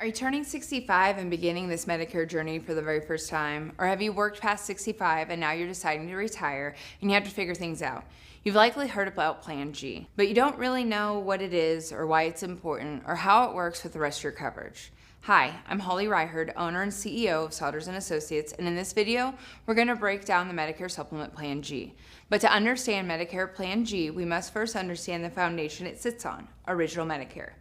Are you turning 65 and beginning this Medicare journey for the very first time? Or have you worked past 65 and now you're deciding to retire and you have to figure things out? You've likely heard about Plan G, but you don't really know what it is or why it's important or how it works with the rest of your coverage. Hi, I'm Holly Reihard, owner and CEO of Souders & Associates, and in this video, we're going to break down the Medicare Supplement Plan G. But to understand Medicare Plan G, we must first understand the foundation it sits on, Original Medicare.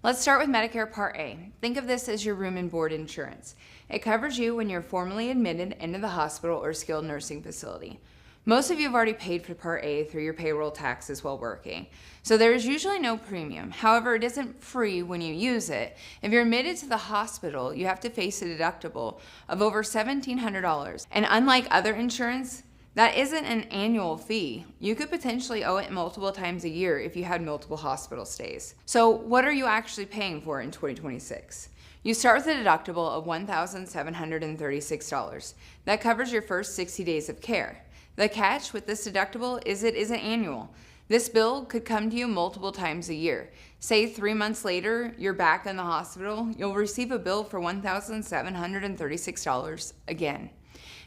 Let's start with Medicare Part A. Think of this as your room and board insurance. It covers you when you're formally admitted into the hospital or skilled nursing facility. Most of you have already paid for Part A through your payroll taxes while working, so there is usually no premium. However, it isn't free when you use it. If you're admitted to the hospital, you have to face a deductible of over $1,700. And unlike other insurance, that isn't an annual fee. You could potentially owe it multiple times a year if you had multiple hospital stays. So what are you actually paying for in 2026? You start with a deductible of $1,736. That covers your first 60 days of care. The catch with this deductible is it isn't annual. This bill could come to you multiple times a year. Say 3 months later, you're back in the hospital, you'll receive a bill for $1,736 again.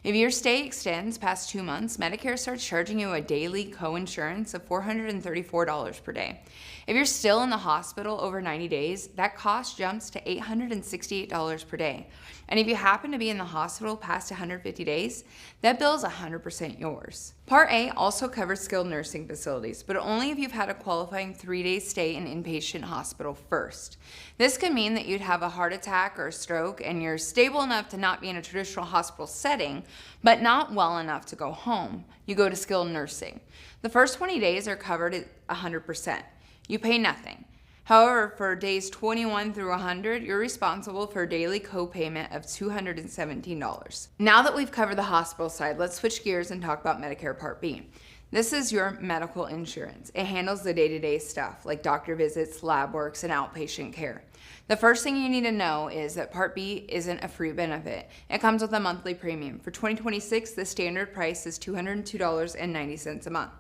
If your stay extends past 2 months, Medicare starts charging you a daily coinsurance of $434 per day. If you're still in the hospital over 90 days, that cost jumps to $868 per day. And if you happen to be in the hospital past 150 days, that bill is 100% yours. Part A also covers skilled nursing facilities, but only if you've had a qualifying 3-day stay in inpatient hospital first. This could mean that you'd have a heart attack or a stroke and you're stable enough to not be in a traditional hospital setting, but not well enough to go home. You go to skilled nursing. The first 20 days are covered at 100%. You pay nothing. However, for days 21 through 100, you're responsible for a daily co-payment of $217. Now that we've covered the hospital side, let's switch gears and talk about Medicare Part B. This is your medical insurance. It handles the day-to-day stuff like doctor visits, lab works, and outpatient care. The first thing you need to know is that Part B isn't a free benefit. It comes with a monthly premium. For 2026, the standard price is $202.90 a month.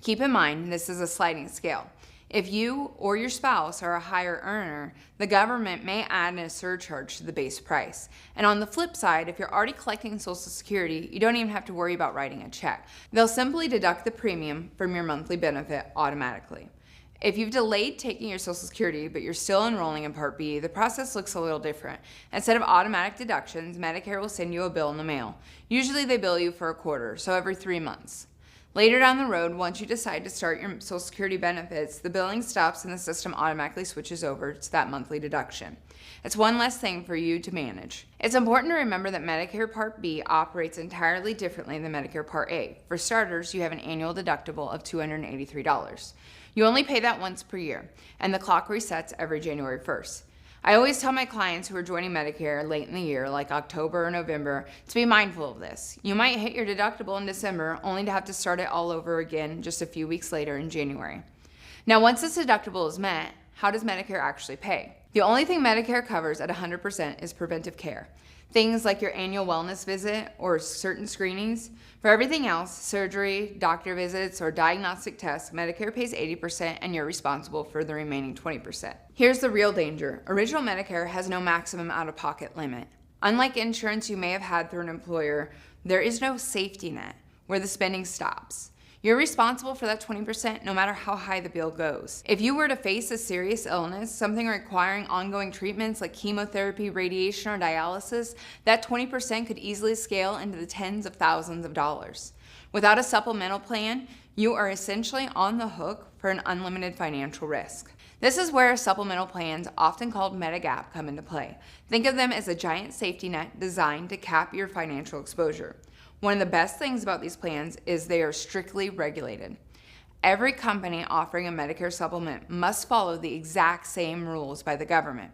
Keep in mind, this is a sliding scale. If you or your spouse are a higher earner, the government may add a surcharge to the base price. And on the flip side, if you're already collecting Social Security, you don't even have to worry about writing a check. They'll simply deduct the premium from your monthly benefit automatically. If you've delayed taking your Social Security, but you're still enrolling in Part B, the process looks a little different. Instead of automatic deductions, Medicare will send you a bill in the mail. Usually they bill you for a quarter, so every 3 months. Later down the road, once you decide to start your Social Security benefits, the billing stops and the system automatically switches over to that monthly deduction. It's one less thing for you to manage. It's important to remember that Medicare Part B operates entirely differently than Medicare Part A. For starters, you have an annual deductible of $283. You only pay that once per year, and the clock resets every January 1st. I always tell my clients who are joining Medicare late in the year, like October or November, to be mindful of this. You might hit your deductible in December, only to have to start it all over again just a few weeks later in January. Now, once this deductible is met, how does Medicare actually pay? The only thing Medicare covers at 100% is preventive care. Things like your annual wellness visit or certain screenings. For everything else, surgery, doctor visits, or diagnostic tests, Medicare pays 80% and you're responsible for the remaining 20%. Here's the real danger. Original Medicare has no maximum out-of-pocket limit. Unlike insurance you may have had through an employer, there is no safety net where the spending stops. You're responsible for that 20% no matter how high the bill goes. If you were to face a serious illness, something requiring ongoing treatments like chemotherapy, radiation, or dialysis, that 20% could easily scale into the tens of thousands of dollars. Without a supplemental plan, you are essentially on the hook for an unlimited financial risk. This is where supplemental plans, often called Medigap, come into play. Think of them as a giant safety net designed to cap your financial exposure. One of the best things about these plans is they are strictly regulated. Every company offering a Medicare supplement must follow the exact same rules by the government.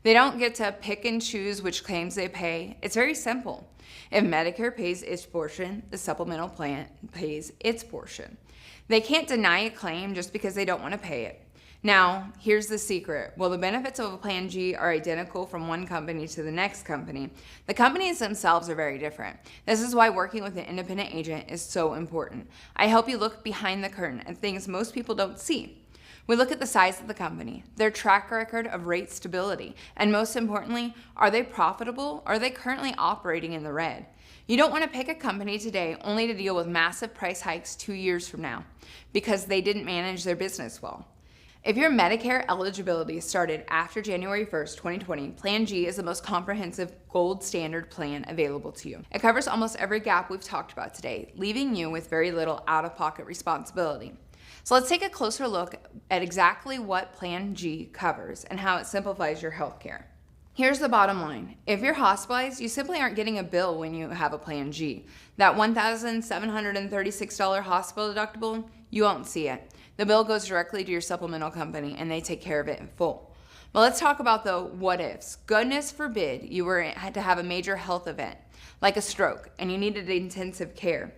They don't get to pick and choose which claims they pay. It's very simple. If Medicare pays its portion, the supplemental plan pays its portion. They can't deny a claim just because they don't want to pay it. Now, here's the secret. While the benefits of a Plan G are identical from one company to the next company, the companies themselves are very different. This is why working with an independent agent is so important. I help you look behind the curtain at things most people don't see. We look at the size of the company, their track record of rate stability, and most importantly, are they profitable? Are they currently operating in the red? You don't want to pick a company today only to deal with massive price hikes 2 years from now because they didn't manage their business well. If your Medicare eligibility started after January 1st, 2020, Plan G is the most comprehensive gold standard plan available to you. It covers almost every gap we've talked about today, leaving you with very little out-of-pocket responsibility. So let's take a closer look at exactly what Plan G covers and how it simplifies your healthcare. Here's the bottom line. If you're hospitalized, you simply aren't getting a bill when you have a Plan G. That $1,736 hospital deductible, you won't see it. The bill goes directly to your supplemental company and they take care of it in full. But let's talk about the what ifs. Goodness forbid you had to have a major health event, like a stroke, and you needed intensive care.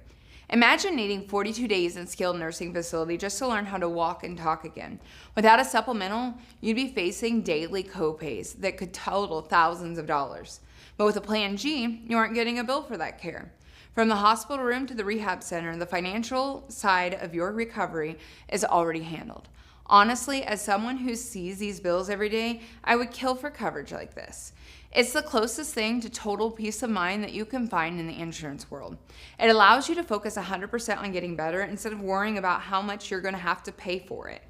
Imagine needing 42 days in skilled nursing facility just to learn how to walk and talk again. Without a supplemental, you'd be facing daily copays that could total thousands of dollars. But with a Plan G, you aren't getting a bill for that care. From the hospital room to the rehab center, the financial side of your recovery is already handled. Honestly, as someone who sees these bills every day, I would kill for coverage like this. It's the closest thing to total peace of mind that you can find in the insurance world. It allows you to focus 100% on getting better instead of worrying about how much you're going to have to pay for it.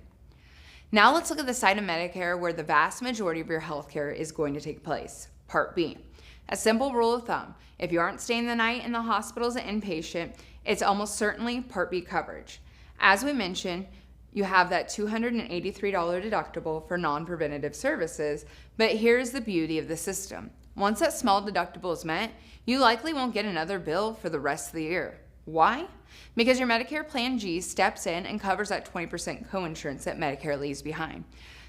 Now let's look at the side of Medicare where the vast majority of your healthcare is going to take place, Part B. A simple rule of thumb, if you aren't staying the night in the hospital as an inpatient, it's almost certainly Part B coverage. As we mentioned, you have that $283 deductible for non-preventative services, but here's the beauty of the system. Once that small deductible is met, you likely won't get another bill for the rest of the year. Why? Because your Medicare Plan G steps in and covers that 20% coinsurance that Medicare leaves behind.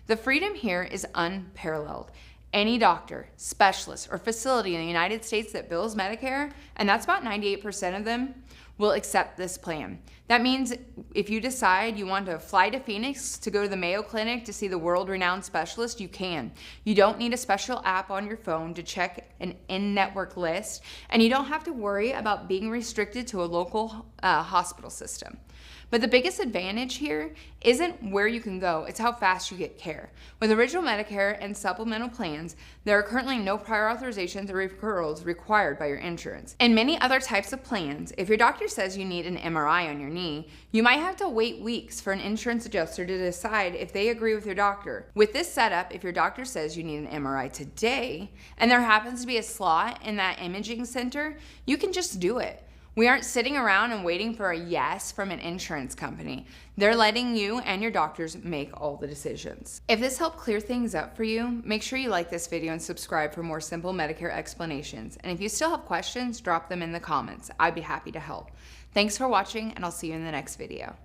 The freedom here is unparalleled. Any doctor, specialist, or facility in the United States that bills Medicare, and that's about 98% of them, will accept this plan. That means if you decide you want to fly to Phoenix to go to the Mayo Clinic to see the world-renowned specialist, you can. You don't need a special app on your phone to check an in-network list, and you don't have to worry about being restricted to a local hospital system. But the biggest advantage here isn't where you can go, it's how fast you get care. With original Medicare and supplemental plans, there are currently no prior authorizations or referrals required by your insurance. In many other types of plans, if your doctor says you need an MRI on your knee, you might have to wait weeks for an insurance adjuster to decide if they agree with your doctor. With this setup, if your doctor says you need an MRI today, and there happens to be a slot in that imaging center, you can just do it. We aren't sitting around and waiting for a yes from an insurance company. They're letting you and your doctors make all the decisions. If this helped clear things up for you, make sure you like this video and subscribe for more simple Medicare explanations. And if you still have questions, drop them in the comments. I'd be happy to help. Thanks for watching, and I'll see you in the next video.